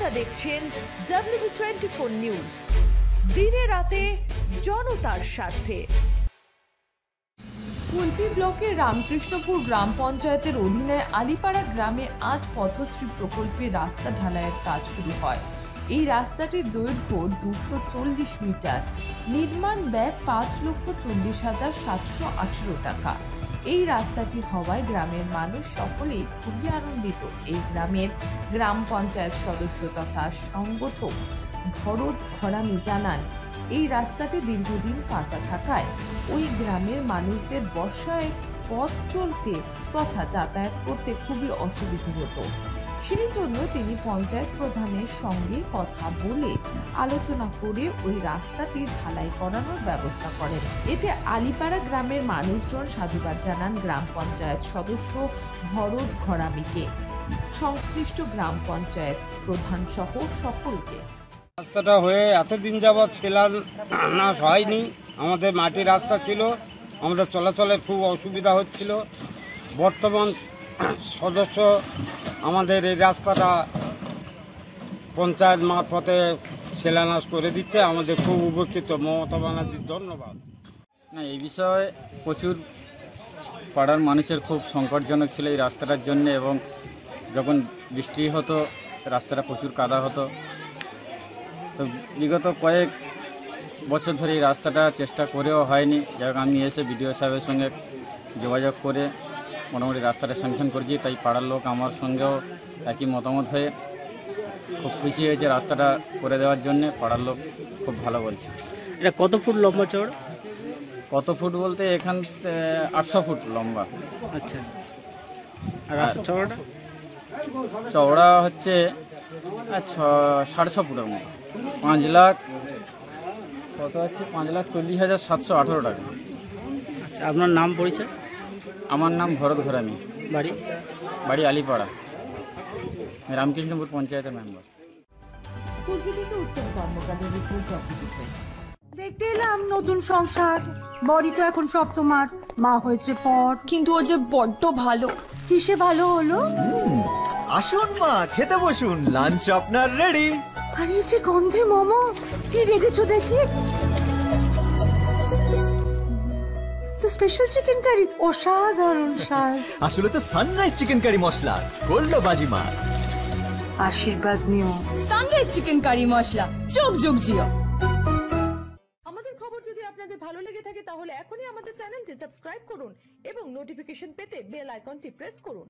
আপনারা দেখছেন WB24 news, দিনে রাতে জনতার স্বার্থে। কুলপি ব্লকের রামকৃষ্ণপুর গ্রাম পঞ্চায়েতের অধীনে আলিপাড়া গ্রামে আজ পথশ্রী প্রকল্পে রাস্তা ঢালাইয়ের কাজ শুরু হয়। এই রাস্তাটির দৈর্ঘ্য 240 মিটার, নির্মাণ ব্যয় 5,40,718 টাকা। এই রাস্তাটি হওয়ায় গ্রামের মানুষ সকলেই খুবই আনন্দিত। এই গ্রামের গ্রাম পঞ্চায়েত সদস্য তথা সংগঠক ভরত ঘরামি জানান, এই রাস্তাটি দীর্ঘদিন কাঁচা থাকায় ওই গ্রামের মানুষদের বর্ষায় পথ চলতে তথা যাতায়াত করতে খুবই অসুবিধা হতো। সেই জন্য তিনি পঞ্চায়েত প্রধানের সঙ্গে কথা বলে আলোচনা করে ওই রাস্তাটি ঢালাই করানোর ব্যবস্থা করেন। এতে আলিপাড়া গ্রামের মানুষজন সাধুবাদ জানান গ্রাম পঞ্চায়েত সদস্য ভরত ঘরামিকে, সংশ্লিষ্ট গ্রাম পঞ্চায়েত প্রধান সহ সকলকে। রাস্তাটা হয়ে এতদিন যাবৎ শিলান্যাস হয়নি। আমাদের মাটির রাস্তা ছিল, আমাদের চলাচলে খুব অসুবিধা হচ্ছিল। বর্তমান সদস্য আমাদের এই রাস্তাটা পঞ্চায়েত মারফতে শিলান্যাস করে দিচ্ছে, আমাদের খুব উপকৃত। মমতা ব্যানার্জির ধন্যবাদ। না, এই বিষয়ে প্রচুর পাড়ার মানুষের খুব সংকটজনক ছিল এই রাস্তাটার জন্য, এবং যখন বৃষ্টি হতো রাস্তাটা প্রচুর কাদা হতো। তো বিগত কয়েক বছর ধরে এই রাস্তাটা চেষ্টা করেও হয়নি। যাই হোক, আমি এসে বিডিও সাহেবের সঙ্গে যোগাযোগ করে মোটামুটি রাস্তাটা স্যাংশন করেছি। তাই পাড়ার লোক আমার সঙ্গেও একই মতামত হয়ে খুব খুশি হয়েছে রাস্তাটা করে দেওয়ার জন্যে। পাড়ার লোক খুব ভালো বলছে। এটা কত ফুট লম্বা চওড়া? কত ফুট বলতে এখান 800 ফুট লম্বা। আচ্ছা, আর রাস্তা চওড়াটা? চওড়া হচ্ছে 6.5 ফুটের মতো। 5 লাখ কত হচ্ছে? 5,40,718 টাকা। আচ্ছা, আপনার নাম পরিচয়? আমার নাম ভরত ঘরামি, বাড়ি আলিপাড়া, রামকৃষ্ণপুর পঞ্চায়েতের মেম্বার। কুলপি থেকে উত্তম কর্মকারের রিপোর্ট WB24। দেখতে এলাম নতুন সংসার, বড়ি তো এখন সব তোমার, মা হয়েছে পর। কিন্তু ও যে বড্ড ভালো। কিসে ভালো হলো? আসুন মা, খেতে বসুন, লাঞ্চ আপনার রেডি। আর এই যে গন্ধে মোমো, কি রেখেছো দেখি? তো স্পেশাল চিকেন কারি, অসাধারণ স্বাদ। আসলে তো সানরাইজ চিকেন কারি মশলা, গোল্ড বাজিমা। আশীর্বাদ নিও। সানরাইজ চিকেন কারি মশলা, যোগ যোগ জিও। আমাদের খবর যদি আপনাদের ভালো লেগে থাকে তাহলে এখনই আমাদের চ্যানেলটি সাবস্ক্রাইব করুন এবং নোটিফিকেশন পেতে বেল আইকনটি প্রেস করুন।